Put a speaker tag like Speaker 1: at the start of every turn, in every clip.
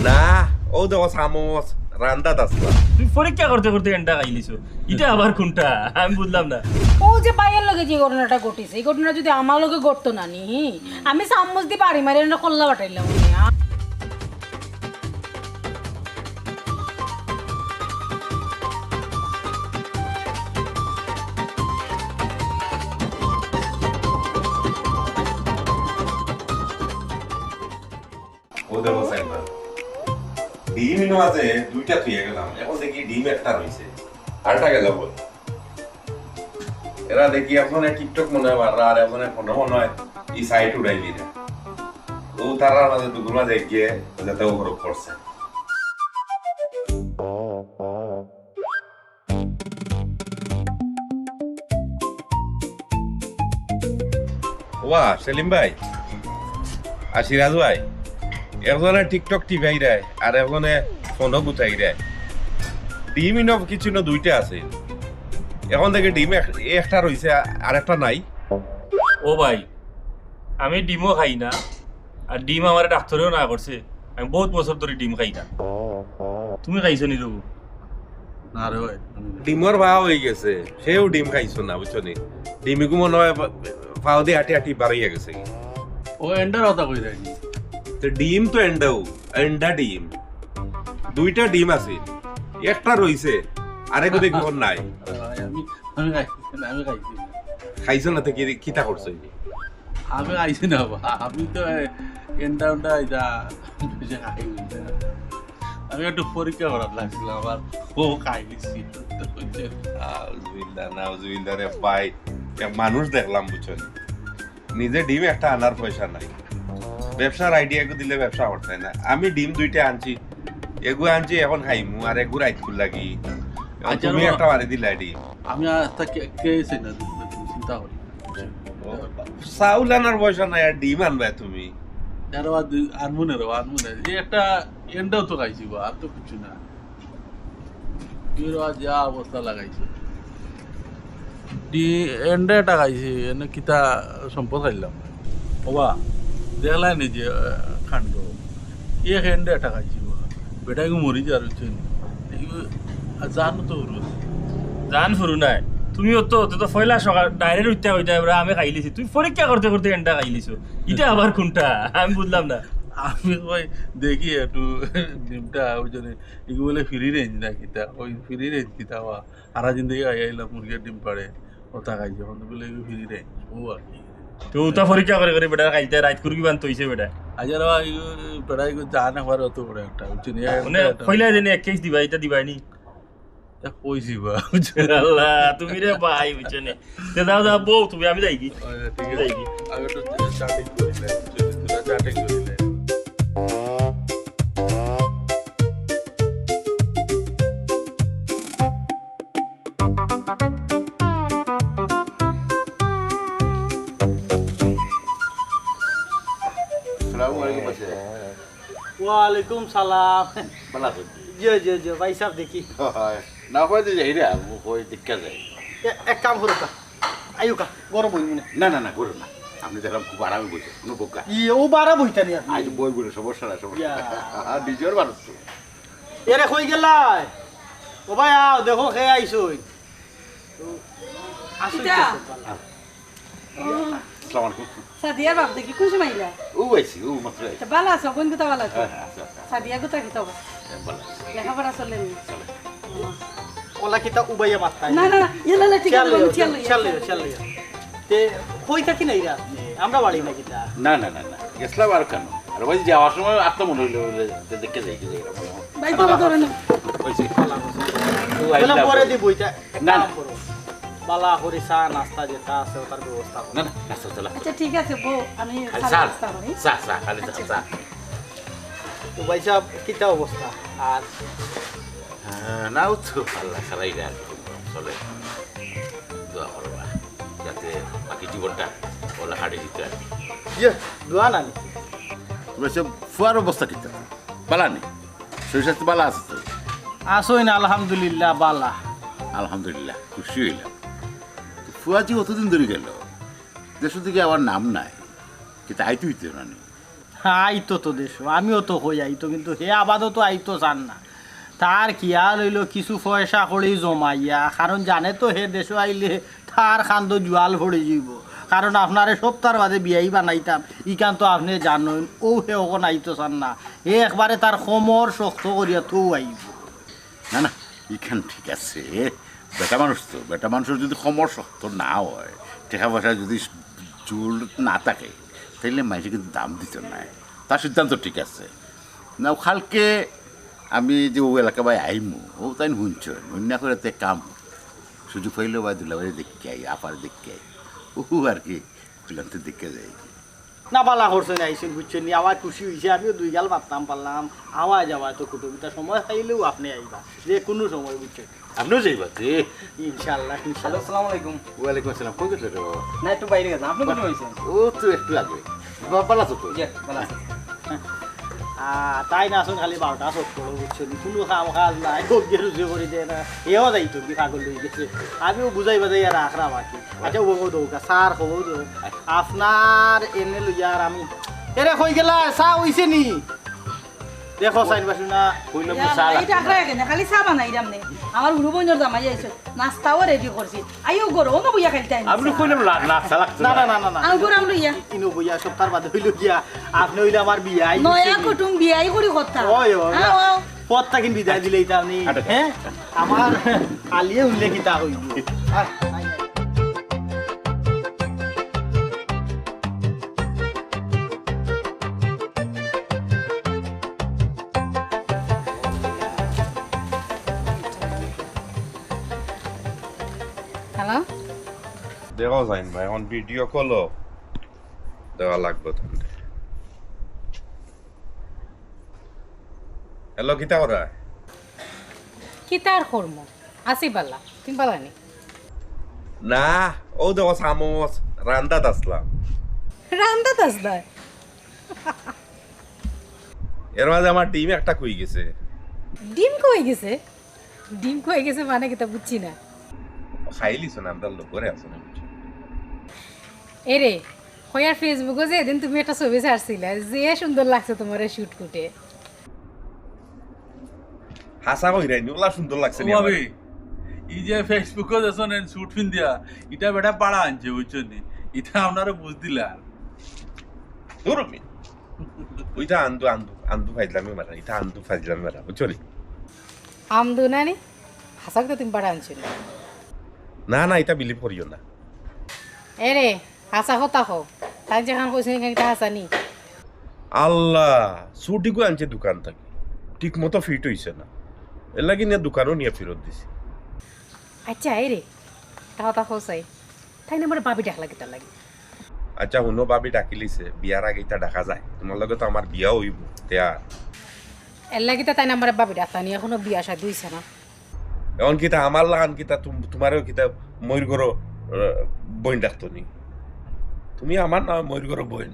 Speaker 1: না ও দেখো চামচ রান্দাত আসলা
Speaker 2: তুই পরীক্ষা করতে করতে এন্ডা খাইলিছো এটা আবার কোনটা আমি বুঝলাম না।
Speaker 3: ও যে বাইয়ের লগে যে ঘটনাটা ঘটিছে এই ঘটনা যদি আমার লগে ঘটতো না নি আমি চামচ দিয়ে বাড়ি মারি না কল্লা বাটাইলাম
Speaker 1: ও দেখো সাইবা ডিম ইনো আছে দুইটা থুয়ে গেলাম এখন দেখি ডিম একটা রইছে আরটা গেল বল এরা দেখি এখন টিকটক মনে হয় আর এখন ফোন মনে হয় এই সাইট উড়াই দিই না ও তারা আমাদের দুগুলা দেখিয়ে যাতে ও গ্রুপ করছে ওয়া সেলিম ভাই আর সিরাজ ভাই একজনে টিকটক টিভাই দেয় আর একজনে ফোনও গুতাই দেয় ডিম ইনো কিছু না দুইটা আছে এখন থেকে ডিম একটা রইছে আর একটা নাই
Speaker 2: ও ভাই আমি ডিমও খাই না আর ডিম আমার ডাক্তারেও না করছে আমি বহুত বছর ধরে ডিম খাই না তুমি খাইছো নি রঘু?
Speaker 4: না রে ভাই
Speaker 1: ডিমর ভাও হয়ে গেছে সেও ডিম খাইছো না বুঝছো নি ডিমিগু মনে হয় ফাও দিয়ে হাঁটি হাঁটি বাড়িয়ে গেছে
Speaker 4: ও এন্ডার কথা কই রাখি
Speaker 1: তো ডিম তো এন্ডা ডিম দুইটা ডিম আছে একটা রইছে আরেকো দেখি ওর নাই
Speaker 4: আমি আমি খাইছি
Speaker 1: খাইছো না তো কিতা করছো
Speaker 4: আমি খাইছি না বা আমি তো এন্ডারটা এটা বেশি খাই আমি একটু পরীক্ষা করার লাগছিল আমার ও খাই গেছি
Speaker 1: নাউজুবিল্লাহ রে ভাই মানুষ দেখলাম বুঝছো নিজে ডিম একটা আনার পয়সা নাই ব্যবসার আইডিয়া দিলে ব্যবসা করতে না আমি ডিম দুইটা আনছি এগু আনছি এখন খাইমু আর এগু রাইতকুল লাগি তুমি একটা মারি দিলা ডিম
Speaker 4: আমি আজটা খেয়েছি না চিন্তা করি
Speaker 1: চাউল আনার পয়সা নাই আর ডিম আনবে তুমি
Speaker 4: আরো আনমুনে এই একটা এন্ডাও তো খাইছি বা আর তো কিছু না যা অবস্থা লাগাইছে এন্ডা এটা খাইছি এনে কিতা সম্পদ খাইলাম ওবা দেখলাই নি যে খান্ড এক এন্ডা এটা খাইছি বেটাকে মরি যার জানো তো
Speaker 2: জান ফুরু নাই তুমিও তো তো ফয়লা সকাল ডাইরেক্ট উঠতে হইতে আমি খাইলিছি তুই পরীক্ষা করতে করতে এন্ডা খাইলিছো এটা আবার কোনটা আমি বুঝলাম না।
Speaker 4: আমি ওই দেখি একটু ডিমটা ওই জন্য এগুলো বলে ফ্রি রেঞ্জ না কিতা ওই ফ্রি রেঞ্জ কিতা হওয়া সারা জিন্দগি আইলাম মুরগির ডিম পাড়ে ওটা খাইছে এখন বলে ফ্রি রেঞ্জ ও আর কি
Speaker 2: তো ওটা পরীক্ষা করে করে বেটা খাইতে রাত কুরকি বান তইছে বেটা
Speaker 4: আজার বেড়াই জানে হওয়ার অত বড় একটা বুঝছেন
Speaker 2: মানে কইলা জানি এক কেস দিবা এটা দিবাই নি
Speaker 4: কইছি বা
Speaker 2: আল্লাহ তুমি রে ভাই বুঝছনে তে দাও দাও বউ তুমি আমি যাই কি
Speaker 4: ঠিক আছে আমি একটু স্টার্টিং করিলে স্টার্টিং করিলে
Speaker 5: ওয়ালাইকুম সালাম
Speaker 6: বলা তো
Speaker 5: জি ভাই সাহেব দেখি
Speaker 6: না হয়তো যাই রে ওই দেখা যায়
Speaker 5: এক কাম করো কা আয়ু কা গরম বই মনে
Speaker 6: না করো না আপনি দেখলাম খুব আরামে বসে কোনো বোকা
Speaker 5: ও বারা বইতা নি আপনি
Speaker 6: আজ বই বলে সমস্যা না সমস্যা আর নিজের মানুষ তো
Speaker 5: এরে কই গেলাই ও ভাই আও দেখো খেয়ে আইছই আসুই
Speaker 6: আসসালামু আলাইকুম
Speaker 3: সাদিয়ার বাপ দেখি খুশি মাইলা
Speaker 6: ও আইছি ও মাত্র আইছি
Speaker 3: ভালো আছো কোন কথা ভালো আছো
Speaker 6: আচ্ছা
Speaker 3: সাদিয়া কোথা কি তবে
Speaker 6: বলা
Speaker 3: লেখাপড়া চলে
Speaker 5: ওলা কিতা উবাইয়া মাত্তা
Speaker 3: না ইলা ঠিক আছে
Speaker 5: চল তে কই থাকি নাই রে আপনি আমরা বাড়ি না কিতা
Speaker 6: না গেছলাম আর কেন আর ওই যাওয়ার সময় আত্মা মনে হইলো দেখে যাই কি যাই
Speaker 3: ভাই বাবা ধরে না
Speaker 6: ওইছি
Speaker 5: বলে পরে দি বইটা
Speaker 6: না
Speaker 5: বালা হরি চা নাস্তা যেটা আছে ওটার ব্যবস্থা
Speaker 6: না নাস্তা চলা
Speaker 3: আচ্ছা ঠিক আছে বউ আমি
Speaker 6: চা খালি চা
Speaker 5: তো ভাই সাহেব কিতা অবস্থা আর
Speaker 6: নাও তো আল্লাহ সারাই আর চলে দোয়া করবা যাতে বাকি জীবনটা ওলা হাড়ে দিতে আর
Speaker 5: দোয়া নানি
Speaker 6: বলছে ফুয়ার অবস্থা কিতা বালা নেই শরীর স্বাস্থ্য বালা আছে তো
Speaker 5: আসই না আলহামদুলিল্লাহ বালা
Speaker 6: আলহামদুলিল্লাহ খুশি হইলাম ফুয়াজি অতদিন ধরে গেল দেশ থেকে আবার নাম নাই কিন্তু আইতে হইতে না
Speaker 5: আইতো তো দেশ আমিও তো হই আইতো কিন্তু হে আবাদও তো আইতো চান না তার খেয়াল হইল কিছু পয়সা করে জমাইয়া কারণ জানে তো হে দেশ আইলে তার খান্দ জোয়াল ভরে যাইব কারণ আপনারে সপ্তাহ বাদে বিয়াই বানাইতাম ইকান তো আপনি জানেন ও হে ওখন আইতো চান না হে একবারে তার সমর শক্ত করিয়া তো আইব
Speaker 6: না না এখান ঠিক আছে বেটা মানুষ তো বেটা মানুষের যদি সমর শক্ত না হয় টাকা পয়সা যদি চুল না থাকে তাহলে মাইসে কিন্তু দাম দিতে নাই তার সিদ্ধান্ত ঠিক আছে না খালকে আমি যে ও এলাকা বাই আইমু ও তাই শুনছ অন্য করে তে কাম সুযোগ পাইলেও বা দুলাবাড়ি দেখতে আই আপার দেখতে আই ও আর কি খুলান্তে দেখে যাই
Speaker 5: না পালা করছেন আইসেন বুঝছেন নি আমার খুশি হয়েছে আমিও দুই গাল পারতাম পারলাম আওয়াজ আওয়াজ তো কুটুমিটা সময় খাইলেও আপনি আইবা যে কোনো সময় বুঝছেন
Speaker 6: আপনিও যাইবা যে
Speaker 5: ইনশাল্লাহ
Speaker 7: হ্যালো
Speaker 5: ইনশাল্লাহ
Speaker 7: আসসালামু আলাইকুম
Speaker 6: ওয়ালাইকুম আসসালাম কই গেছিল রে বাবা?
Speaker 7: না একটু বাইরে গেছেন আপনি কোথায় হয়েছেন
Speaker 6: ও তো একটু আগে বাবা তো
Speaker 7: জি ভালো আছেন
Speaker 5: তাই না আসুন খালি 12টা চোখ করো বুঝছেন কোনো কাম কাজ নাই গিয়ে রুজু করে দেয় না এও যাইতো কি পাগল লই গেছে আমিও বুঝাই বাজাই আর আখরা বাকি আচ্ছা ও বউ দৌকা স্যার খবর দো আপনার এনে লইয়া আর আমি এরে কই গেলা চা হইছে নি দেখো সাইড বাসু না
Speaker 6: কইলো
Speaker 3: এটা আখড়া কেন খালি চা বানাই দাম নে আমার গুরু বন্ধুর জামাই আইছে নাস্তাও রেডি করছি আইও গরম না বইয়া খাইতে আইনি
Speaker 6: আপনি কইলাম না সালাক
Speaker 5: না না না না না
Speaker 3: আঙ্গুর আমলো ইয়া
Speaker 5: ইনো বইয়া সপ্তাহ বাদে হইল গিয়া আপনি হইলে আমার বিয়াই
Speaker 3: নয়া কুটুম বিয়াই করি কথা
Speaker 5: ওই ওই পথটা কিন্তু বিদায় দিলেই তা নেই হ্যাঁ আমার আলিয়ে উল্লেখিতা হইব
Speaker 3: হ্যালো
Speaker 1: দেওয়া যায় না এখন ভিডিও কলও দেওয়া লাগবে তাহলে হ্যালো কিতা ওরা
Speaker 3: কি তার কর্ম আসি বালা তুমি বালানি
Speaker 1: না ও দেওয়া চামচ রান্দাত আসলাম
Speaker 3: রান্দা দাস দা
Speaker 1: এর মাঝে আমার টিম একটা কই গেছে
Speaker 3: ডিম কই গেছে ডিম কই গেছে মানে কিতা বুঝছি না
Speaker 1: খাইলিছ না আমরা লোক করে আছে না
Speaker 3: এরে হয়ার ফেসবুকে যে এদিন তুমি একটা ছবি ছাড়ছিলে যে সুন্দর লাগছে তোমার শুট কুটে
Speaker 1: হাসা কই রাইনি ওলা সুন্দর লাগছে নি
Speaker 4: ভাবি এই যে ফেসবুকে যখন শুট ফিন দিয়া এটা বেটা পাড়া আনছে বুঝছেন নি এটা আপনারা বুঝ দিলা
Speaker 1: দূরমি ওইটা আন্দু আন্দু আন্দু ফাইজলামি মারা এটা আন্দু ফাইজলামি মারা বুঝছো নি
Speaker 3: আমদু নানি হাসাক তো তুমি বাড়া আনছিল
Speaker 1: না না এটা বিলিভ করিও না
Speaker 3: এরে হাসা হতা হো তাই যেখান কইছে এটা হাসানি
Speaker 1: আল্লাহ সুটিকু আনছে দোকান থেকে ঠিক মতো ফিট হইছে না এর লাগি নিয়ে দোকানও নিয়ে ফেরত দিছি
Speaker 3: আচ্ছা এরে তা হোসাই তাই না আমার বাবি ডাকলা কিতা লাগে
Speaker 1: আচ্ছা হুনো বাবি ডাকিলিছে বিয়ার আগে এটা দেখা যায় তোমার লগে তো আমার বিয়াও হইব তেয়া
Speaker 3: এর লাগে তাই না আমার বাবি ডাকতানি এখনো বিয়া শাদী হইছে না
Speaker 1: এখন কিতা আমার লাগান কিতা তোমারও কিতা ময়ূর গরো বইন ডাকতো নি তুমি আমার না ময়ূর গরো বইন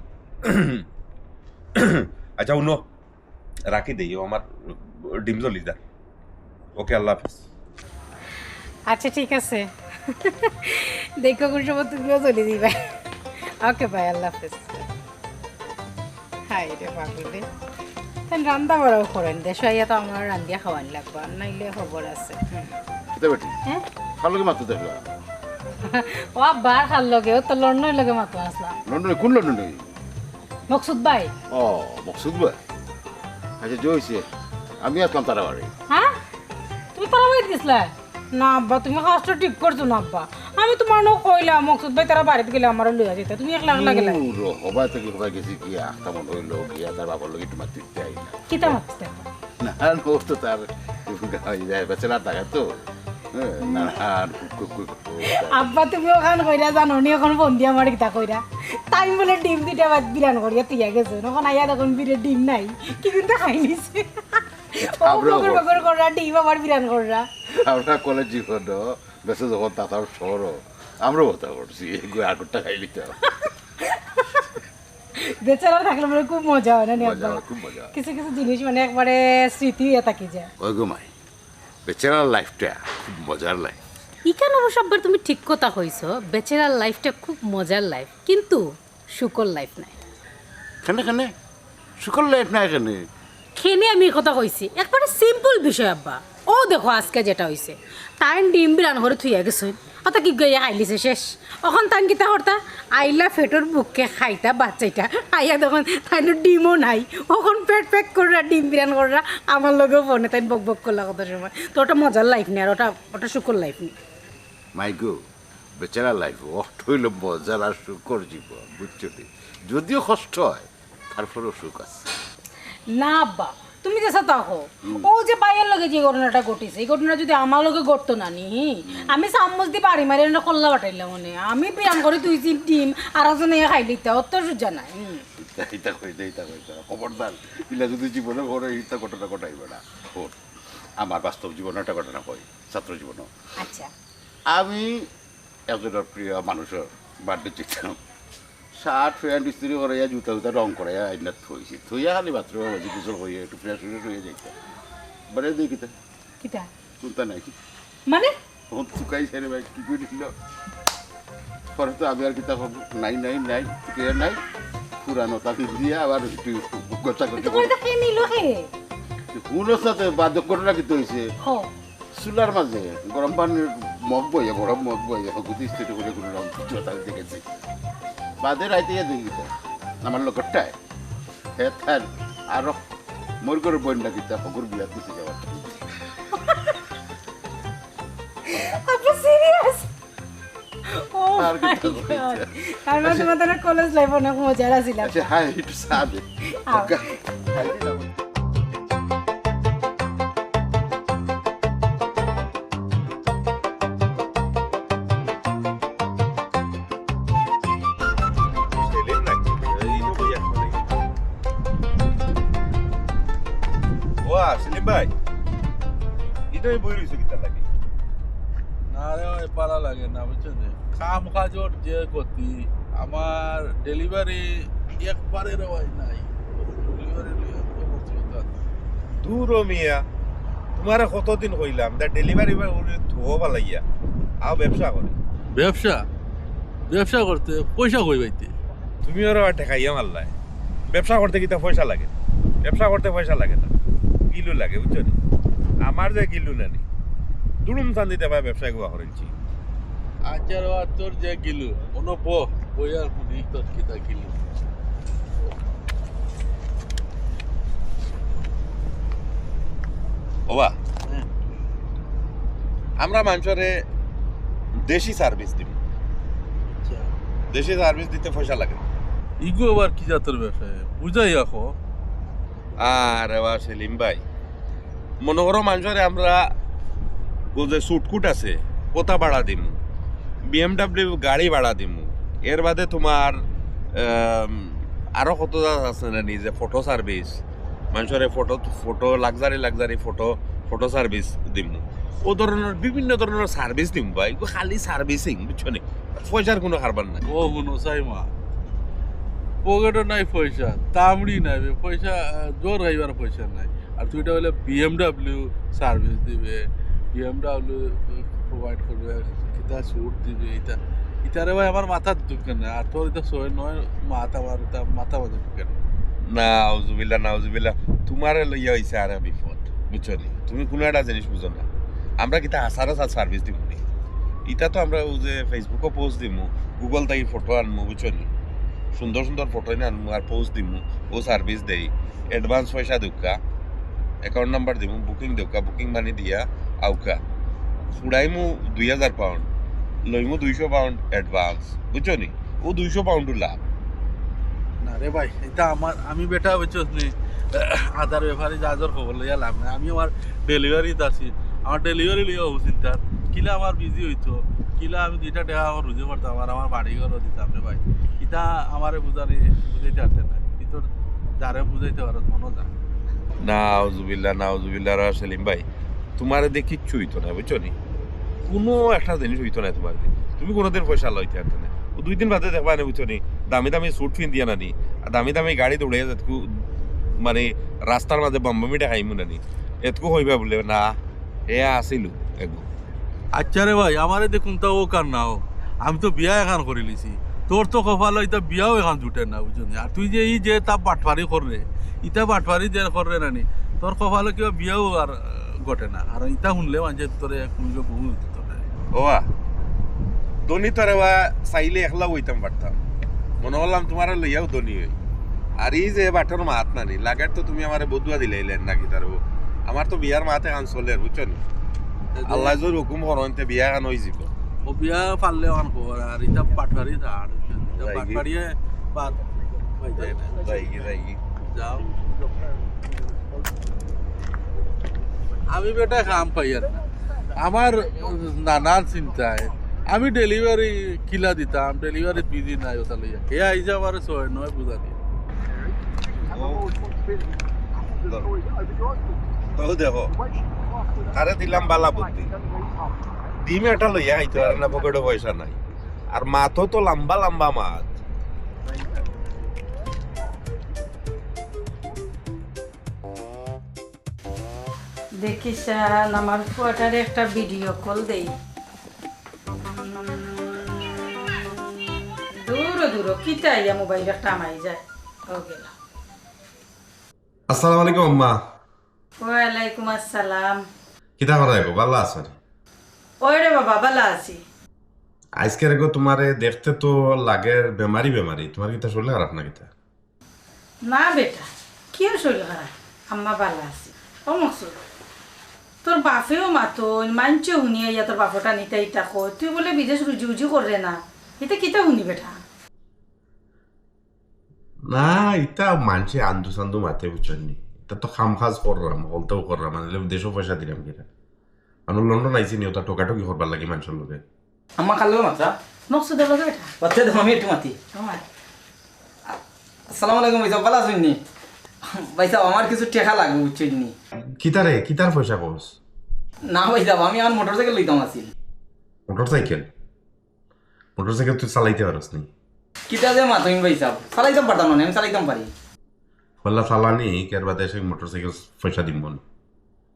Speaker 1: আচ্ছা হুনো রাখি দেই ও আমার ডিম জ্বলি যা ওকে আল্লাহ হাফেজ
Speaker 3: আচ্ছা ঠিক আছে দেখো কোন সময় তুমিও চলে দিবা ওকে বাই আল্লাহ হাফেজ হাই রে বাবুলে তাই রান্না বড়াও করেন দেশ আইয়া তো আমার রান্দিয়া খাওয়ান লাগবে আর নাইলে খবর আছে
Speaker 6: কিতা বেটি
Speaker 3: হ্যাঁ
Speaker 6: ভালো লাগে মাত্র দেখলা
Speaker 3: ও বার খাল লগে ও তো লন্ডনের লগে মাতো আসলাম
Speaker 6: লন্ডনে কোন লন্ডনে
Speaker 3: মকসুদ ভাই
Speaker 6: ও মকসুদ ভাই আচ্ছা জয়ছে আমি আসলাম তারা বাড়ি
Speaker 3: হ্যাঁ তুমি তারা বাড়িতে গেছিলা না আব্বা তুমি কাজটা ঠিক করছো না আব্বা আমি তোমার নো কইলাম মকসুদ ভাই তারা বাড়িতে গেলে আমার লইয়া যেতে তুমি একলা একলা গেলে
Speaker 6: হবাই থেকে হবাই গেছি কি আখতা মন হইলো গিয়া তার বাবার লোক একটু মারতে দিতে আই না
Speaker 3: কিতা মারতে
Speaker 6: না ও তো তার বেচেলার টাকা তো না
Speaker 3: আব্বা তুমি ওখান কইরা জানো নি এখন ফোন দিয়া আমার কিতা কইরা তাই বলে ডিম দিটা বাদ বিরান করিয়া তুইয়া গেছে এখন আইয়া তখন বিরে ডিম নাই কি কিন্তু খাই নিছে বগর বগর করা ডিম আবার বিরান করা
Speaker 6: আমরা কলেজ জীবন বেসে যখন তাতার শহর আমরাও কথা করছি আর কোটা খাই নিতে
Speaker 3: বেচারা থাকলে মানে খুব মজা হয় না নি
Speaker 6: মজা
Speaker 3: আব্বা
Speaker 6: খুব মজা
Speaker 3: কিছু কিছু জিনিস মানে একবারে স্মৃতি হয়ে থাকি যায়
Speaker 6: ওই গো মাই বেচারার লাইফটা খুব মজার লাইফ
Speaker 3: ইকান অবশ্য আব্বার তুমি ঠিক কথা কইছো ব্যাচেলার লাইফটা খুব মজার লাইফ কিন্তু সুকর লাইফ নাই
Speaker 6: খানে খানে সুখর লাইফ না এখানে।
Speaker 3: খেনে আমি এই কথা কইছি একবারে সিম্পল বিষয় আব্বা। ও দেখো আজকে যেটা হইছে তাই ডিম বিরান করে থুইয়া গেছে অত কি গইয়া খাইলিছে শেষ। এখন তান কিতা করতা আইলা ফেটর বুককে খাইতা বাচ্চাইটা আইয়া তখন তাই ডিমও নাই ওখন পেট পেট করে ডিম বিরান করা আমার লগেও ফোনে তাই বক বক করলা কত সময়। তো ওটা মজার লাইফ নেই আর ওটা সুখর লাইফ নেই।
Speaker 6: মাই গো বেচারা লাইফ অষ্ট হইল মজার আর সুখর জীবন, বুঝছো? যদিও কষ্ট হয় তারপরেও সুখ আছে।
Speaker 3: না আব্বা তুমি যে তাকো ও যে বাইয়ের লগে যে ঘটনাটা ঘটিছে এই ঘটনা যদি আমার লগে ঘটতো না নি আমি চামচ দিয়ে বাড়ি মারি না কল্লা বাটাইলাম মনে আমি বিরান করে তুই ডিম আর একজনে খাই দিতে অত সুজা নাই।
Speaker 6: ইতা কইতে খবরদার ইলা যদি জীবনে ঘরে ইতা ঘটনা ঘটাইবে না। ওর আমার বাস্তব জীবনের একটা ঘটনা কই, ছাত্র জীবন।
Speaker 3: আচ্ছা
Speaker 6: আমি একজনের প্রিয় মানুষের বার্থডে চিঠতাম, শার্ট প্যান্ট ইস্ত্রি করাইয়া জুতা জুতা রং করাইয়া আইনাত থইছি, থইয়া খালি বাথরুমে বাজি গোসল হইয়া একটু ফ্রেশ হয়ে যাইতাম। বারে দেখি তা
Speaker 3: কিটা
Speaker 6: চিন্তা নাই
Speaker 3: মানে
Speaker 6: তখন চুকাই ছেড়ে ভাই কি করে দিল। পরে তো আমি আর কিতা করবো, নাই নাই নাই কে নাই পুরানো তাকে দিয়ে আবার একটু গোটা করতে
Speaker 3: তোমার এটা কে নিল হে
Speaker 6: পুরোর সাথে বাদক ঘটনা কিন্তু হয়েছে
Speaker 3: হো
Speaker 6: চুলার মাঝে গরম পানির মগ বইয়া বড় মগ বইয়া হকুতি স্থিতি করে কোনো রকম কিছু তাকে দেখেছি। বাদে রাইতে দেখি আমার লোকটায় হ্যাঁ থার আরো মোর করে বন্যা কিতা হকুর বিয়া দিতে যাওয়ার
Speaker 3: আপনি সিরিয়াস? ও
Speaker 6: আর
Speaker 3: মাই
Speaker 6: কিতা
Speaker 3: গড
Speaker 6: কইছে?
Speaker 3: তার মানে তোমাদের কলেজ লাইফ অনেক মজার ছিল।
Speaker 6: আচ্ছা হ্যাঁ একটু সাবে
Speaker 3: আও।
Speaker 1: সেলিম নাকি এই তো বইয়া করে। ওয়া সেলিম ভাই ইতোই বই রইছে কিতা লাগে?
Speaker 4: না রে ভাই পালা লাগে না, বুঝছেন? কাম কাজর যে গতি আমার ডেলিভারি একবারে রে ভাই নাই। ডেলিভারি
Speaker 1: দূর মিয়া তোমারে কতদিন কইলাম দা ডেলিভারি বয় ওরে ধোয়া বালাইয়া আও ব্যবসা করে।
Speaker 4: ব্যবসা ব্যবসা করতে পয়সা কই পাইতে?
Speaker 1: তুমি ওরা ঠেকাইয়া মারলাই। ব্যবসা করতে কিতা পয়সা লাগে? ব্যবসা করতে পয়সা লাগে না, গিলু লাগে, বুঝছো নি? আমার যে গিলু নানি দুড়ুম চান দিতে পারে ব্যবসায় গোয়া করেছি।
Speaker 4: আচ্ছা রে ভাই, তোর যে গিলু কোনো বইয়ার শুনি তোর কিতা গিলু।
Speaker 1: ওবা
Speaker 4: হ্যাঁ।
Speaker 1: আমরা মানুষরে দেশি সার্ভিস দিব।
Speaker 4: আচ্ছা
Speaker 1: দেশি সার্ভিস দিতে পয়সা লাগে না।
Speaker 4: ইগো আবার কি জাতের ব্যবসায় বুঝাই রাখো।
Speaker 1: আর এবার সেলিম ভাই মনে করো মানুষরে আমরা ও যে সুটকুট আছে কোথা ভাড়া দিমু, BMW গাড়ি ভাড়া দিমু, এর বাদে তোমার আরো কত আছে না নিজে ফটো সার্ভিস মানুষরে ফটো লাক্সারি ফটো সার্ভিস দিমু। ও ধরনের বিভিন্ন ধরনের সার্ভিস দিম ভাই, খালি সার্ভিসিং, বুঝছো নি? পয়সার কোনো কারবার নাই।
Speaker 4: ও শুনো সাইমা, পকেটও নাই পয়সা, তামড়ি নাই পয়সা, জোর খাইবার পয়সা নাই। আর তুইটা হলে BMW সার্ভিস দিবে, BMW প্রোভাইড করবে, কিতা সুট দিবে, ইতারে ভাই আমার মাথা ঢুকে না। আর তোর এটা সই নয় মাথা মাঝে ঢুকে না।
Speaker 1: নাউজুবিল্লাহ তোমারে লইয়া হইছে আর বিপদ, বুঝছো নি? তুমি কোনো একটা জিনিস বুঝো না, আমরা কিতা আসারও সার্ভিস দিব নি। ইটা তো আমরা ও যে ফেসবুকও পোস্ট দিমু, গুগল তাই ফটো আনমু, বুঝছো নি? সুন্দর সুন্দর ফটো এনে আনমু আর পোস্ট দিমু, ও সার্ভিস দেই। অ্যাডভান্স পয়সা দেউকা, অ্যাকাউন্ট নাম্বার দিমু, বুকিং দেউকা, বুকিং মানি দিয়া আউকা ফুড়াইমু 2000 পাউন্ড, লইমু 200 পাউন্ড অ্যাডভান্স, বুঝছো নি? ও 200 পাউন্ড লাভ।
Speaker 4: না রে ভাই, এটা আমি বেটা বুঝছো নি, আধার ব্যাপারে যাজর খবর লইয়া লাভ নাই। আমি আমার ডেলিভারিতে আছি, আমার ডেলিভারি লইয়া হচ্ছিল তার কিলা আমার বিজি হইতো, কিলা আমি 2টা টাকা আমার রুজে করতাম আর আমার বাড়ি ঘরও দিতাম রে ভাই। ইটা আমারে বুঝাইতে পারতেন না, তোর যারে বুঝাইতে পারত মনে যা।
Speaker 1: নাউজুবিল্লাহ রা সেলিম ভাই তোমার দিয়ে কিচ্ছু হইতো না, বুঝছো নি? কোনো একটা জিনিস হইতো না তোমার দিয়ে, তুমি কোনোদিন পয়সা লইতে পারতো না। ও 2 দিন বাদে দেখবা না, বুঝছো নি? দামি দামি স্যুট ফিন দিয়া নানি আর দামি দামি গাড়ি দৌড়ে যাতকু মানে রাস্তার মাঝে বম্বমিটা খাইমু নানি এতকু হইবা বলে না এ আসিলু এগু।
Speaker 4: আচ্ছা রে ভাই, আমারে দেখুন তা ও কার নাও, আমি তো বিয়া এখন করে লিছি, তোর তো কপাল ইতা বিয়াও এখন জুটে না বুঝলি আর তুই যে এই যে তা বাটফারি কররে ইটা বাটফারি যে কররে নানি তোর কপালে কিবা বিয়াও আর ঘটে না আর ইটা শুনলে মানুষের তোরে কুমিকে বহু
Speaker 1: ওয়া ধনী তোরে বা চাইলে একলা হইতাম পারতাম মনে করলাম তোমার লইয়াও ধনী হই আর এই যে বাটর মাত নানি লাগার তো তুমি আমার বদুয়া দিলাইলেন নাকি তার আমার তো বিয়ার মাতে কান চলে বুঝছো নি আল্লাহ যদি হুকুম করতে বিয়া কান হয়ে যাব
Speaker 4: ও বিয়া পারলে অন কর আর ইটা বাটফারি আর বাটফারিয়ে বাদ
Speaker 1: যাই
Speaker 4: যাও আমি বেটা কাম পাই আর না আমার নানান চিন্তায় আমি ডেলিভারি কিলা দিতাম ডেলিভারি বিজি নাই ওটা লইয়া হে আই যা আমার 6-9 বুঝা দিয়ে
Speaker 1: তো দেখো তারে দিলাম বালা বুদ্ধি ডিম এটা লইয়া খাইতে পারে না পকেটে পয়সা নাই আর মাথও তো লম্বা লম্বা মাছ
Speaker 3: দেখিস আমার কোয়ার্টারে একটা ভিডিও কল দেই দূর কিতাইয়া মোবাইলটা টামাই যায় ও গেল
Speaker 1: আসসালামু আলাইকুম আম্মা
Speaker 3: ওয়ালাইকুম আসসালাম
Speaker 1: কিতা করা গো ভালো আছো
Speaker 3: ওই রে বাবা ভালো আছি
Speaker 1: আজকে গো তোমারে দেখতে তো লাগে বেমারি তোমার কিতা শরীর খারাপ না কিতা
Speaker 3: না বেটা কি শরীর খারাপ আম্মা ভালো আছি ও মকসুদ তোর বাপেও মাতো মানছে শুনিয়া ইয়া তোর বাপটা নিতে ইটা কয় তুই বলে বিদেশ রুজি করে না এটা কিতা শুনি বেটা
Speaker 1: না এটা মানছে আন্দু সান্দু মাতে বুঝছনি এটা তো খামখাজ করলাম হলতেও করলাম মানে দেশও পয়সা দিলাম কিনা আমি লন্ডন আইসি নি ওটা টোকাটুকি করবার লাগে মানুষের লোকে
Speaker 7: আম্মা খালো মাত্রা
Speaker 3: মকসুদের লগে বেটা
Speaker 7: বাচ্চা দেখো আমি একটু মাতি
Speaker 3: তোমার
Speaker 7: আসসালামু আলাইকুম ভাই ভালো আছেন নি ভাই সাহেব আমার কিছু টাকা লাগবে বুঝছেন নি
Speaker 1: কিতার পয়সা কোস
Speaker 7: না ভাই সাহেব আমি আমার মোটরসাইকেল লইতাম আসি
Speaker 1: মোটরসাইকেল তুই চালাইতে পারস নি
Speaker 7: কিতা যে মাতইন ভাই সাহেব চালাইতাম পারতাম না আমি চালাইতাম পারি
Speaker 1: বললা চালানি কের বাদে এসে মোটরসাইকেল পয়সা দিব না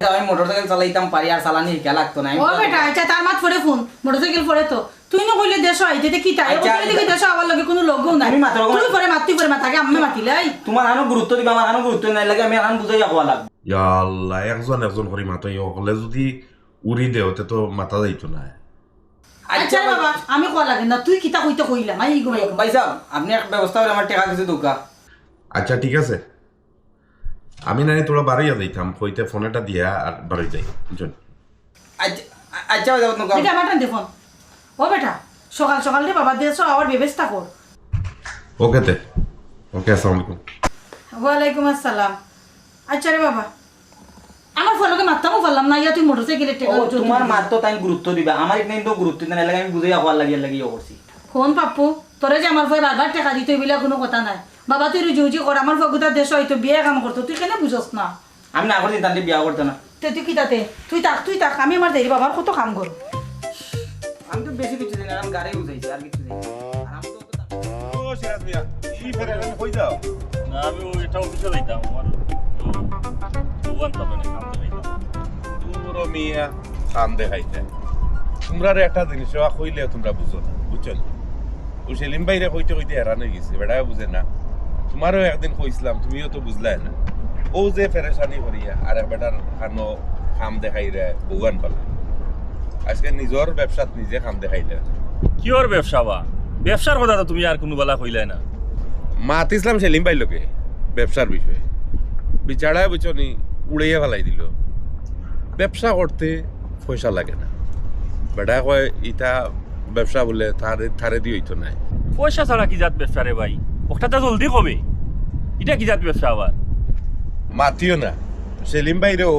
Speaker 7: আমি মোটরসাইকেল চালাইতাম পারি আর চালানি হিকা লাগতো না
Speaker 3: ও বেটা আচ্ছা তার মাত ফোরে ফোন মোটরসাইকেল ফোরে তো তুই না কইলে দেশ আইতে কি তাই
Speaker 7: আচ্ছা,
Speaker 3: বলে দেখি দেশ আবার লগে কোনো লোক নাই
Speaker 7: আমি মাত্র
Speaker 3: তুই পরে মাতি পরে মাতাকে আম্মা মাতিলাই
Speaker 7: তোমার আনো গুরুত্ব দিবা আমার আনো গুরুত্ব নাই লাগে আমি আনো বুঝাই যাওয়া লাগবে
Speaker 1: ইয়া আল্লাহ একজন করি মাতো হলে যদি উড়ি দে ওতে তো মাথা যাইতো না
Speaker 3: আচ্ছা বাবা আমি কোয়া লাগে না তুই কিতা কইতে কইলাম আই গো
Speaker 7: ভাই সাহেব আপনি একটা ব্যবস্থা করে আমার টাকা কিছু দোকা
Speaker 1: আচ্ছা ঠিক আছে আমি নানি তোরা বাড়িয়া যাইতাম কইতে ফোনটা দিয়া আর বাড়ি যাই বুঝছেন
Speaker 7: আচ্ছা আচ্ছা ভাই সাহেব দোকা
Speaker 3: এটা আমার টান ফোন ও বেটা সকাল রে বাবা দেশ আবার ব্যবস্থা কর
Speaker 1: ওকে আসসালামু আলাইকুম
Speaker 3: ওয়ালাইকুম আসসালাম আচ্ছা রে বাবা আমার ফোনকে মারতামও পারলাম না ইয়া তুই মোটরসাইকেলের টেকা
Speaker 7: তোমার মার তো তাই গুরুত্ব দিবা আমার এখানে তো গুরুত্ব দেন লাগে আমি বুঝাই হওয়ার লাগিয়ে করছি
Speaker 3: কোন পাপ্পু তোরে যে আমার ফোন আবার টাকা দিতে বলে কোনো কথা নাই বাবা তুই রুজি কর আমার ফগুতার দেশ হয়তো বিয়ে কাম করতো তুই কেন বুঝস না
Speaker 7: আমি না করছি তাহলে বিয়া করতে না
Speaker 3: তুই কি তাতে তুই তাক আমি আমার দেরি বাবার কত কাম করো
Speaker 7: আমি তো বেশি কিছু দিন আমি গাড়ি বুঝাইছি আর কিছু দিন
Speaker 1: ও সিরাজ মিয়া কি ফেরে আমি কই যাও
Speaker 2: না আমি এটা অফিসে যাইতাম আমার দোকান তবে না কাম যাইতাম
Speaker 1: পুরো মিয়া কাম দেখাইতে তোমরা একটা জিনিস কইলে তোমরা বুঝো না বুঝছো ও সেলিম ভাইরে কইতে হেরান হয়ে গেছে বেড়া বুঝে না তোমারও একদিন কইছিলাম তুমিও তো বুঝলাই না ও যে ফেরেশানি করিয়া আর এক বেটার খানো খাম দেখাই রে ভগবান পালা আজকে নিজের ব্যবসাত নিজে খাম দেখাইলে
Speaker 2: কিয়র ব্যবসা বা ব্যবসার কথা তো তুমি আর কোনো বেলা কইলাই না
Speaker 1: মাতিছিলাম সেলিম ভাই লোকে ব্যবসার বিষয়ে বিচারায় বুঝছো নি উড়াইয়া ফেলাই দিল ব্যবসা করতে পয়সা লাগে না বেটা কয় ইটা ব্যবসা বলে থারে দিয়ে হইতো নাই
Speaker 2: পয়সা ছাড়া কি জাত ব্যবসা রে ভাই ওটা তো জলদি কবে এটা কি জাত ব্যবসা আবার
Speaker 1: মাতিও না সেলিম ভাইরেও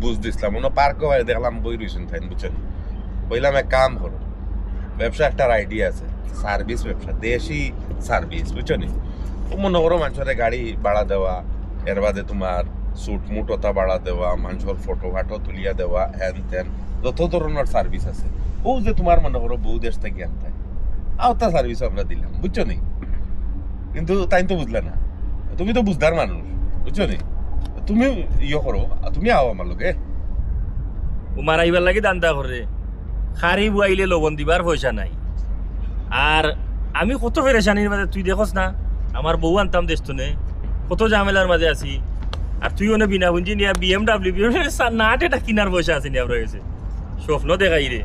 Speaker 1: বুঝ দিছিলাম ওনো পার্ক দেখলাম বই রয়েছেন তাই বুঝছেন বললাম এক কাম করো ব্যবসা একটা আইডিয়া আছে সার্ভিস ব্যবসা দেশি সার্ভিস বুঝছো নি ও মনে করো মানুষের গাড়ি ভাড়া দেওয়া এর বাদে তোমার সুট মুটতা ভাড়া দেওয়া মানুষের ফটো ফাটো তুলিয়া দেওয়া হ্যান ত্যান যত ধরনের সার্ভিস আছে ও যে তোমার মনে করো বহু দেশ থেকে আনতে আওতা সার্ভিস আমরা দিলাম বুঝছো নি কিন্তু তাই তো বুঝলে না তুমি তো বুঝদার মানুষ বুঝছো নি তুমি ইয়ে করো তুমি আও আমার লোকে
Speaker 2: ও মারাইবার লাগে দান্দা করে খারি বুয়াইলে লবণ দিবার পয়সা নাই আর আমি কত পেরেশানির মাঝে তুই দেখোস না আমার বউ আনতাম দেশ নে কত ঝামেলার মাঝে আছি আর তুই ওনে বিনা পুঁজি নিয়ে BMW নাট এটা কিনার পয়সা আছে নিয়ে রয়েছে স্বপ্ন দেখাই রে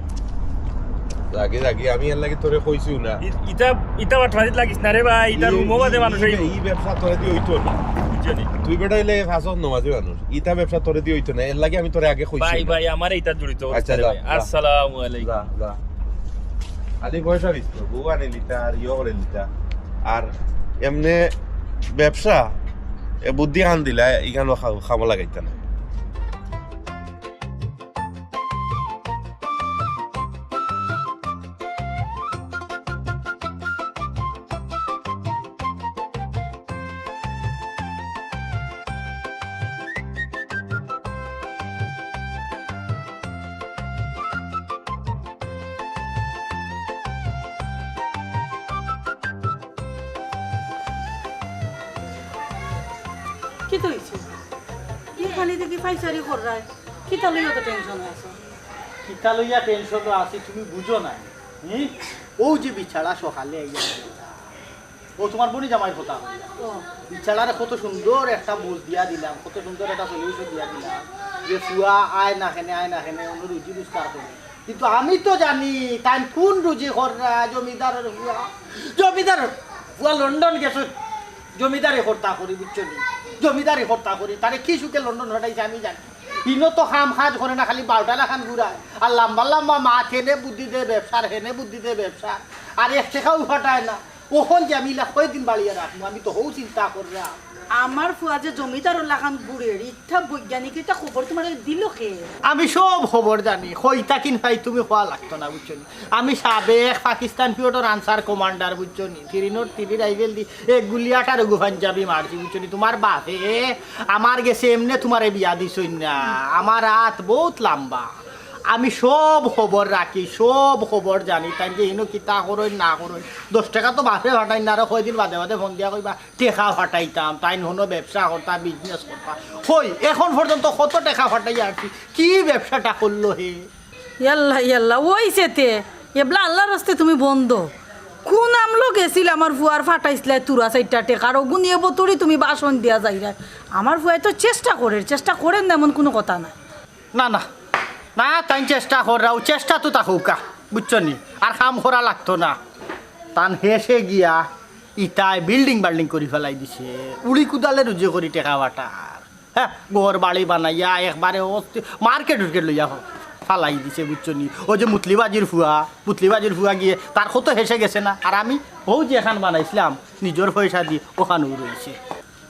Speaker 1: লাগে লাগে আমি এর লাগে তোরে কইছিও না
Speaker 2: ইটা ইটা বাটমারিত লাগিস না রে ভাই ইটা রুমও বাদে মানুষ
Speaker 1: এই ব্যবসা তোরে দিয়ে হইতো না
Speaker 2: বুঝছনি
Speaker 1: তুই বেটা হইলে ফাঁসত নমাজি মানুষ ইটা ব্যবসা তোরে দিয়ে হইতো না এর লাগে আমি তোরে আগে কইছি
Speaker 2: ভাই ভাই আমার এইটা জড়িত
Speaker 1: আচ্ছা,
Speaker 2: রে
Speaker 1: যা,
Speaker 2: ভাই
Speaker 1: যা।
Speaker 2: আসসালামু আলাইকুম
Speaker 1: যা যা আদি পয়সা দিস তো বউ আনে লিটা আর ইয়ে করে লিটা আর এমনে ব্যবসা এ বুদ্ধি আন দিলা ইখানো খামো লাগাইতা না
Speaker 3: কি তো হয়েছে কি খালি দেখি ফাইসারি করায় কি তাহলে তো টেনশন আছে
Speaker 5: কিতা লইয়া টেনশন আছে তুমি বুঝো না ও যে বিছাড়া সকালে আইয়া ও তোমার বোনই জামাই কথা
Speaker 3: ও
Speaker 5: বিছাড়ারে কত সুন্দর একটা বুঝ দিয়া দিলাম কত সুন্দর একটা সলিউশন দিয়া দিলাম যে ফুয়া আয় না খেনে অন্য রুজি রোজগার করে কিন্তু আমি তো জানি তাই কোন রুজি করা জমিদারের ফুয়া লন্ডন গেছে জমিদারে হত্যা করি বুঝছো নি জমিদারি হত্যা করি তারে কি সুখে লন্ডন হটাইছে আমি জানি ইনো তো খাম খাজ করে না খালি 12টা লাখান ঘুরায় আর লম্বা লম্বা মাছ হেনে বুদ্ধি দে ব্যবসার হেনে বুদ্ধি দে ব্যবসা আর 1 টাকাও হটায় না ওখন যে আমি কয়দিন বাড়িয়ে রাখবো আমি তো হও চিন্তা করলাম
Speaker 3: আমার ফুয়া যে জমিদার লাখান বুড়ের ইচ্ছা বৈজ্ঞানিক এটা খবর তোমার দিল কে
Speaker 5: আমি সব খবর জানি হইতা কিন ভাই তুমি হওয়া লাগতো না বুঝছো নি আমি সাবেক পাকিস্তান পিওটর আনসার কমান্ডার বুঝছো নি তিরিনোর তিরি রাইফেল দি এক গুলিয়াটার রঘু পাঞ্জাবি মারছি বুঝছো নি তোমার বাপে আমার গেছে এমনি তোমারে বিয়া দিছই না আমার হাত বহুত লম্বা আমি সব খবর রাখি সব খবর জানি তাই যে ইনো কিতা করই না করই 10 টাকা তো বাপে ফাটাই না আর কয়দিন বাদে বাদে ফোন দিয়া কইবা টেকা ফাটাইতাম তাই হনো ব্যবসা করতাম বিজনেস করতাম কই এখন পর্যন্ত কত টাকা ফাটাই আসছি কি ব্যবসাটা করলো হে
Speaker 3: ইয়াল্লা ইয়াল্লা ওইছে তে এবলা আল্লাহর রাস্তে তুমি বন্ধ কোন আমলো গেছিল আমার ফুয়ার ফাটাইছিল তুরা 4টা টেকার গুনিয়ে বতুরি তুমি বাসন দিয়া যাইরা আমার ফুয়াই তো চেষ্টা করেন না এমন কোনো কথা না
Speaker 5: না না না তাই চেষ্টা করাও চেষ্টা তো তাকুকা বুঝছো নি আর কাম করা লাগতো না তান হেসে গিয়া ইটায় বিল্ডিং করে ফেলাই দিছে উড়ি কুদালে রুজে করি টেকা বাটার হ্যাঁ ঘর বাড়ি বানাইয়া একবারে মার্কেট লইয়া ফালাই দিছে বুঝছো নি ও যে পুতলিবাজির ফুয়া গিয়ে তার কত হেসে গেছে না আর আমি ও যে এখান বানাইছিলাম নিজের পয়সা দিয়ে ওখানেও রয়েছে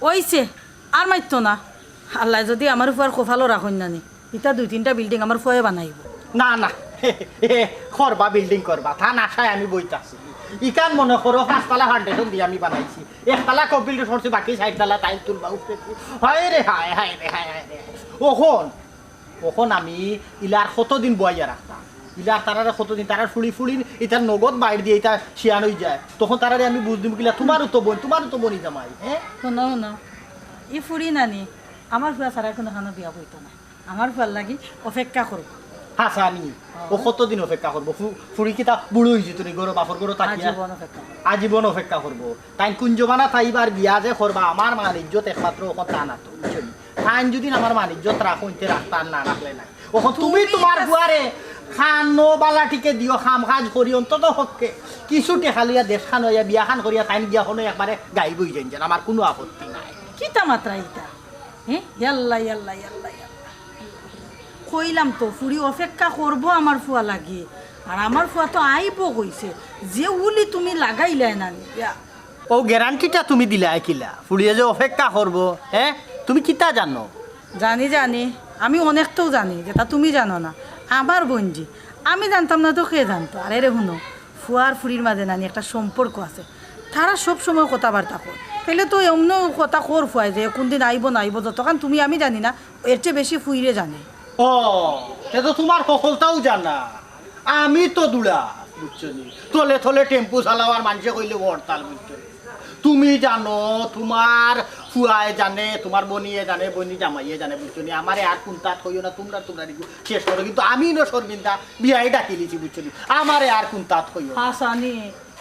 Speaker 3: ওইছে আর মাইতো না আল্লাহ যদি আমার ফুয়ার কফালো রাখুন নানি ইটা 2-3টা বিল্ডিং আমার ফুয়ে বানাইব
Speaker 5: না না করবা বিল্ডিং করবা থান আশায় আমি বইতাছি ইকান মনে করো 5তলা ফাউন্ডেশন দিয়ে আমি বানাইছি 1তলা কমপ্লিট করছি বাকি 4তলা টাইল তুলবা উঠতেছি হায় রে ওখন আমি ইলার কতদিন বইয়া রাখতাম ইলার তারারে কতদিন তারার ফুড়ি ইটার নগদ বাইর দিয়ে এটা শিয়ান হয়ে যায় তখন তারারে আমি বুঝ দিব কিলা তোমারও তো বনি জামাই হ্যাঁ
Speaker 3: শোনো ই ফুড়ি নানি আমার ফুয়া ছাড়া কোনো খানো বিয়া বইতো না আমার ফুয়ার লাগি অপেক্ষা করবো
Speaker 5: হাসানি ও কতদিন অপেক্ষা করবো ফুড়ি কিতা বুড়ো হয়েছে তুমি গরো বাপর গরো তাকিয়া
Speaker 3: আজীবন অপেক্ষা
Speaker 5: আজীবন অপেক্ষা করবো তাই কুঞ্জমানা তাইবার বিয়া যে করবা আমার মান ইজ্জত একমাত্র ওখন তা না তো তাই যদি আমার মান ইজ্জত রাখতে রাখতার না রাখলে না ওখন তুমি তোমার বুয়ারে খানো বালাটিকে দিও খাম কাজ করি অন্তত হককে কিছু টেকা লইয়া দেশ খান হইয়া বিয়া খান করিয়া তাই গিয়া কোনো একবারে গাই বই যেন আমার কোনো আপত্তি নাই
Speaker 3: কিতা মাত্রা ইটা হ্যাঁ ইয়াল্লা কইলাম তো ফুড়ি অপেক্ষা করবো আমার ফুয়া লাগি আর আমার ফুয়া তো আইব কইছে যে উলি তুমি লাগাইলাই না
Speaker 5: ও গ্যারান্টিটা তুমি দিলা কিলা ফুড়িয়ে যে অপেক্ষা করবো হ্যাঁ তুমি কিতা জানো
Speaker 3: জানি আমি অনেকটাও জানি যেটা তুমি জানো না আমার বোনজি আমি জানতাম না তো কে জানতো আরে রে শুনো ফুয়ার ফুড়ির মাঝে নানি একটা সম্পর্ক আছে তারা সব সময় কথাবার্তা কর তাহলে তো এমন কথা কর ফুয়াই যে কোনদিন আইব না আইব যতক্ষণ তুমি আমি জানি না এর চেয়ে বেশি ফুইরে জানে
Speaker 5: ও সে তো তোমার সফলতাও জানা আমি তো দুড়া বুঝছো নি থলে টেম্পু চালাওয়ার মানুষে কইলে হরতাল বুঝছো তুমি জানো তোমার ফুয়ায় জানে তোমার বনিয়ে জানে বনি জামাইয়ে জানে বুঝছো নি আমার আর কুন্তাত হইও না তোমরা শেষ করো কিন্তু আমি ন শর্মিন্দা বিয়াই ডাকি লিছি বুঝছো নি আমারে আর কুন্তাত হইও
Speaker 3: হাসানি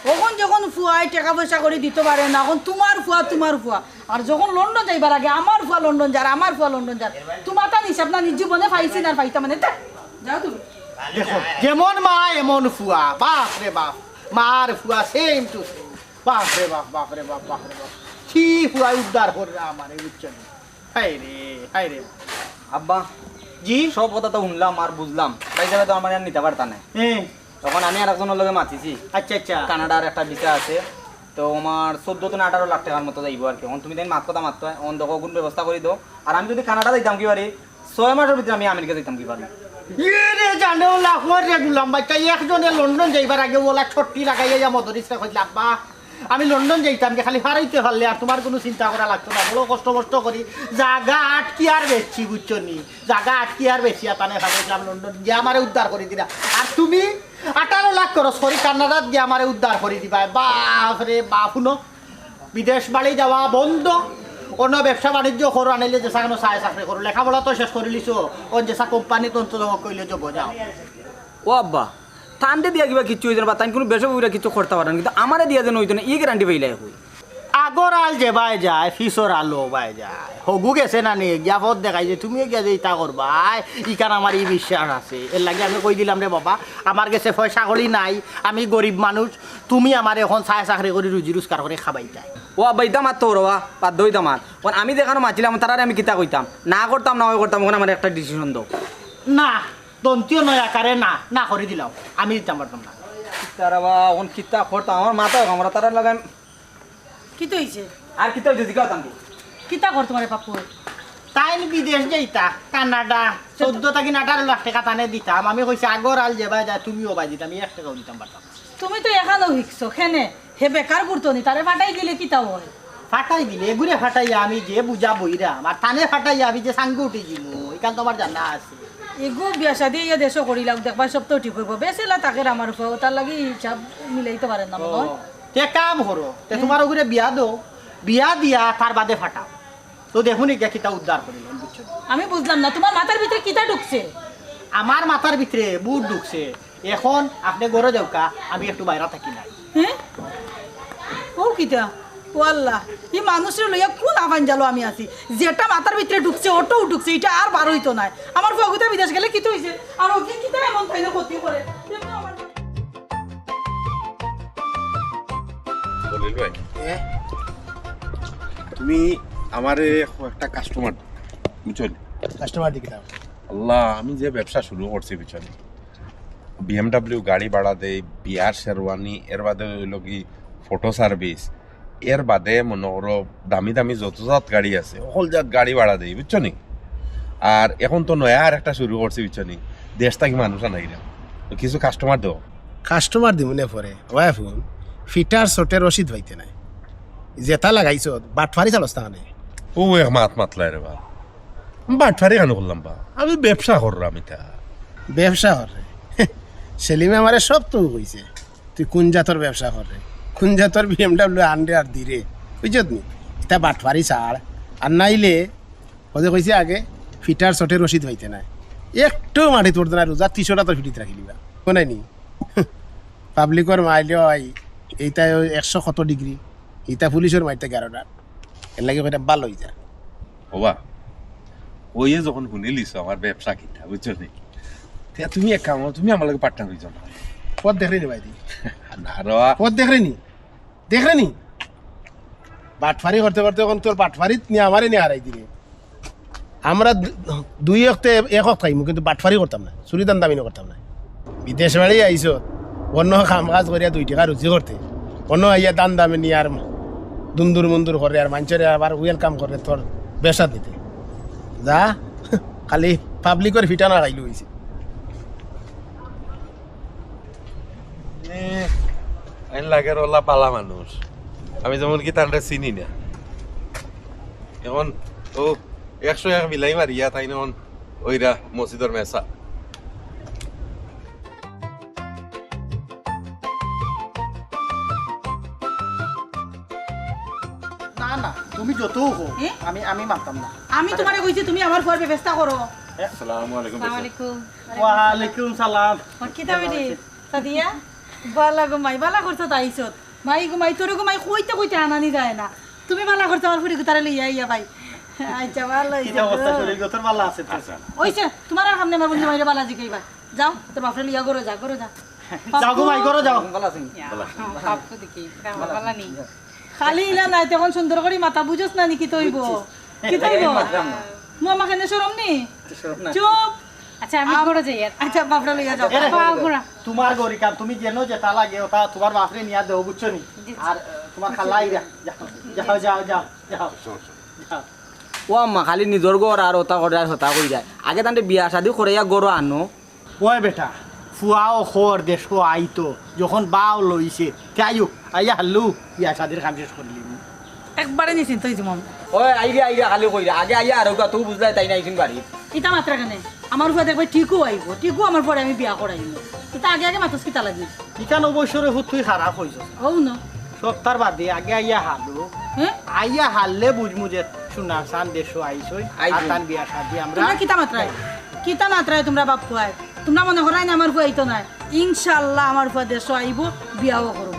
Speaker 3: তখন যখন ফুয়াই টাকা পয়সা করে দিতে পারে না, এখন তোমার ফুয়া। আর যখন লন্ডন যাইবার আগে আমার ফুয়া লন্ডন যার তোমার তা হিসাব না নিজ জীবনে পাইছি না পাইতা মানে ধ্যাৎ, যাও তুমি।
Speaker 5: দেখো যেমন মা এমন ফুয়া, বাপ রে বাপ, মার ফুয়া সেম টু সেম, বাপ রে বাপ, বাপ রে বাপ, বাপ রে বাপ, কি ফুয়া উদ্ধার করে আমার বুঝছেন। হাই রে
Speaker 7: আব্বা
Speaker 5: জি
Speaker 7: সব কথা তো শুনলাম আর বুঝলাম, তাই যাবে তো আমার আর নিতে পারতা না।
Speaker 5: হ্যাঁ
Speaker 7: তখন আমি আর একজনের লগে মাতিছি,
Speaker 5: আচ্ছা
Speaker 7: কানাডার একটা ভিসা আছে, তো আমার 14 থেকে 18 লাখ টাকার মতো যাইব আর কি। এখন তুমি তাই মাত কথা মারতে হয়, অন দেখো কোন ব্যবস্থা করে দাও। আর আমি যদি কানাডা যাইতাম কি পারি, 6 মাসের ভিতরে আমি আমেরিকা যাইতাম কি পারি।
Speaker 5: রে জানো লাখর রে গুলাম বাচ্চা একজনে লন্ডন যাইবার আগে ওলা ছট্টি লাগাইয়া যা মদরিসা কইল আব্বা আমি লন্ডন যাইতাম খালি হারাইতে পারলে আর তোমার কোনো চিন্তা করা লাগতো না, বড় কষ্ট করি জাগা আটকি আর বেশি বুঝছো নি, জাগা আটকি আর বেশি তানে ভাবছিলাম লন্ডন গিয়ে আমারে উদ্ধার করে দিলা। আর তুমি 18 লাখ করো সরি কানাডাত গিয়ে আমারে উদ্ধার করে দিবা। বাপ রে বাপ, শুনো বিদেশ বাড়ি যাওয়া বন্ধ, অন্য ব্যবসা বাণিজ্য করো, আনিলে যেসা কোনো চায় চাকরি করো, লেখাপড়া তো শেষ করে লিছো, অন যেসা কোম্পানি তন্ত্র কইলে যাব যাও।
Speaker 7: ও আব্বা টানতে দিয়া কিবা কিছু হইতো না, বা তাই কোনো বেশি বইরা কিছু করতে পারেন, কিন্তু আমারে দিয়া যেন হইতো না, ই গ্যারান্টি পাইলাই হই।
Speaker 5: আগর আল যে বাই যায় ফিসর আলো বাই যায়, হগু গেছে না নি গিয়া পথ দেখাই যে তুমি গিয়া যে ইটা করবা, ইকান আমার এই বিশ্বাস আছে। এর লাগে আমি কই দিলাম রে বাবা, আমার কাছে পয়সা করি নাই, আমি গরিব মানুষ, তুমি আমার এখন চায় চাকরি করে রুজি রোজগার করে খাবাই যায়।
Speaker 7: ও আব্বা ইতা মারতো রবা বাধ্য হইতাম আর আমি দেখানো মাছিলাম তারারে আমি কিতা কইতাম, না করতাম না করতাম, ওখানে আমার একটা ডিসিশন দাও।
Speaker 5: না দন্তীয় নয় আকারে না করে দিলাম, আমি দিতাম পারতাম না।
Speaker 7: তারা বা ওন কিতা করতাম, আমার মাথা আমরা তারা লাগাই
Speaker 3: কি তো হইছে?
Speaker 7: আর কিতা হইছে জিগাতাম কি
Speaker 3: কিতা কর তোমার পাপ্পু?
Speaker 5: তাই বিদেশ যাইতা কানাডা 14 থেকে 18 লাখ টাকা তানে দিতাম, আমি কইছি আগর আল যে বাই যায় তুমিও বাই দিতাম, 1 টাকাও দিতাম পারতাম।
Speaker 3: তুমি তো এখানেও শিখছো খেনে হে বেকার করতো নি, তারে ফাটাই দিলে কিতা হয়?
Speaker 5: ফাটাই দিলে এগুলো ফাটাইয়া আমি যে বুঝা বইরা আর টানে ফাটাইয়া আমি যে সাঙ্গ উঠে দিব এখান তো আমার জানা আছে।
Speaker 3: এগো বিয়া শাদি ইয়া দেশও করিলাম দেখবা সব তো ঠিক হইব, বেসেলা তাকে আমার উপর তার লাগি হিসাব মিলাইতে পারেন না মনে হয়।
Speaker 5: তে কাম করো তে তোমার ওগুলো বিয়া দো, বিয়া দিয়া তার বাদে ফাটাও, তো দেখুন এটা কিতা উদ্ধার করিলেন বুঝছো।
Speaker 3: আমি বুঝলাম না তোমার মাথার ভিতরে কিতা ঢুকছে?
Speaker 5: আমার মাথার ভিতরে বুট ঢুকছে, এখন আপনি গড়ে যাওকা আমি একটু বাইরে থাকি নাই।
Speaker 3: হ্যাঁ ও কিতা ও আল্লাহ, এই মানুষের লইয়া কোন আহ্বান জালো আমি আছি, যেটা মাথার ভিতরে ঢুকছে ওটাও ঢুকছে, এটা আর বার হইতো না। আমার ফগুতা বিদেশ গেলে কিতো হইছে আর ওকে কিতা এমন তাই না ক্ষতি করে
Speaker 1: বলিল ভাই তুমি আমারে একটা কাস্টমার বুঝলি,
Speaker 8: কাস্টমার দিকে দাও।
Speaker 1: আল্লাহ আমি যে ব্যবসা শুরু করছি পিছনে BMW গাড়ি ভাড়া দেই, বিয়ার শেরওয়ানি, এর বাদে হইল কি ফটো সার্ভিস, এর বাদে মনে করো দামি দামি যত জাত গাড়ি আছে সকল জাত গাড়ি ভাড়া দেই বুঝছো নি। আর এখন তো নয়া আর একটা শুরু করছি বুঝছো নি, দেশ থেকে মানুষ আনাই না, তো কিছু কাস্টমার দেও।
Speaker 8: কাস্টমার দিমুনে পরে ওয়া ফোন ফিটার শটের রসিদ হইতে নাই, জেতা লাগাইছ বাটফারি চালস তাহলে
Speaker 1: ও এক মাতলাই রে বা বাটফারি কেন করলাম বা, আমি ব্যবসা করলাম এটা।
Speaker 8: ব্যবসা করে সেলিমে আমারে সব তো কইছে তুই কোন জাতর ব্যবসা করে, কোন জাতর BMW আনরে আর দিরে বুঝছত নি, এটা বাটফারি ছাড়। আর নাইলে ওদের কইছে আগে ফিটার শটের রসিদ হইতে নাই, একটু মাটি তোরতে না, রোজা 300টা তোর ফিটিত রাখি দিবা কোনাই নি। পাবলিকর মাইলে হয় এইটা 100 কত ডিগ্রি, এইটা পুলিশের মাইতে 11টা, এর লাগে কইটা ভালো হয়ে যায়।
Speaker 1: ওবা ওয়ে যখন শুনিলিস আমার ব্যবসা কিটা বুঝছো নি, তুমি এক কাম তুমি আমার লাগে পার্টনার হয়ে যাও।
Speaker 8: পথ দেখলি নি ভাইদি,
Speaker 1: না রওয়া
Speaker 8: পথ দেখলি নি বাটফারি করতে করতে এখন তোর বাটফারি নিয়ে আমারে নিয়ে হারাই দিলে। আমরা 2 অক্টে 1 অক্ট খাইমু কিন্তু বাটফারি করতাম না, চুরি দাম দামি করতাম না। বিদেশ বাড়ি আইস অন্য কাম কাজ করিয়া 2 টাকা রুজি করতে, অন্য আইয়া দান দামে নিয়ে আর দুন্দুর মুন্দুর করে আর মানুষের আবার ওয়েলকাম করে তোর বেসা দিতে যা, খালি পাবলিকের ফিটানা খাইলু হয়েছে।
Speaker 1: আইন লাগে রোলা পালা মানুষ, আমি যেমন কি তান্ডে চিনি না। এখন ও 101 মিলাই মারিয়া তাই নন ওইরা মসজিদের মেসা।
Speaker 5: না না তুমি যত হো আমি মানতাম না।
Speaker 3: আমি তোমারে কইছি তুমি আমার ফুয়ার ব্যবস্থা করো।
Speaker 1: আসসালামু আলাইকুম।
Speaker 3: আসসালামু আলাইকুম।
Speaker 5: ওয়ালাইকুম সালাম।
Speaker 3: কিতা হইছে সাদিয়া? বালা গো মাই বালা করছো তাইছত মাই গো মাই তোর গো মাই কইতে কইতে আনানি যায় না তুমি বালা করছো আমার ফুরি গুতারে লইয়া ইয়া ভাই আচ্ছা ভালো
Speaker 5: কি অবস্থা শরীর গতর ভালো আছে তো
Speaker 3: ওইছে তোমার আর সামনে আমার বন্ধু মাইরে বালা জিকাইবা যাও তোর বাপরে লইয়া গরো যা
Speaker 5: যাও গো মাই করো যাও
Speaker 7: ভালো আছেন
Speaker 3: বাপু দেখি বালা নি খালি ইলা নাই তখন সুন্দর করে মাথা বুঝছ না নি কি তইব কি তইব মু আমাকে নে শরম নি চুপ আচ্ছা আমি গরো যাই আচ্ছা বাপরে লইয়া যাও
Speaker 5: তোমার গরি কাম তুমি যেন যেটা লাগে ওটা তোমার বাপরে নিয়া দেও বুঝছো নি আর তোমার খালাইরা যাও যাও যাও যাও যাও
Speaker 7: ও আম্মা খালি নিজর ঘর আর ওটা করে আর হতা কই যায় আগে তান্তে বিয়া শাদি করে গরো আনো
Speaker 5: ওই বেটা ফুয়াও খর দেশো আইতো যখন বাও লইছে তাইও আইয়া হাল্লু বিয়া শাদির কাম শেষ করলি
Speaker 3: একবারে নিশ্চিন্ত হইছি মম
Speaker 7: ওই আইয়া খালি কইরা আগে আইয়া আর তুই বুঝলাই তাই নাইছিন বাড়ি
Speaker 3: ইটা মাত্রা কেন আমার উপরে দেখবে টিকু আইব টিকু আমার পরে আমি বিয়া করাইব এটা আগে আগে মাতস কিতা লাগি
Speaker 5: ইকান অবসরে তুই খারাপ হইছ
Speaker 3: হও না
Speaker 5: সপ্তাহ বাদে আগে আইয়া হালু
Speaker 3: হ্যাঁ
Speaker 5: আইয়া হারলে বুঝমু যে সোনার চান দেশো আইসই আর তান বিয়া শাদি আমরা
Speaker 3: তোমরা কিতা মাত্রায় তোমরা বাপ খুয়ায় তোমরা মনে করাই না আমার ফুয়া আইতো না ইনশাআল্লাহ আমার ফুয়া দেশ আইব বিয়াও করব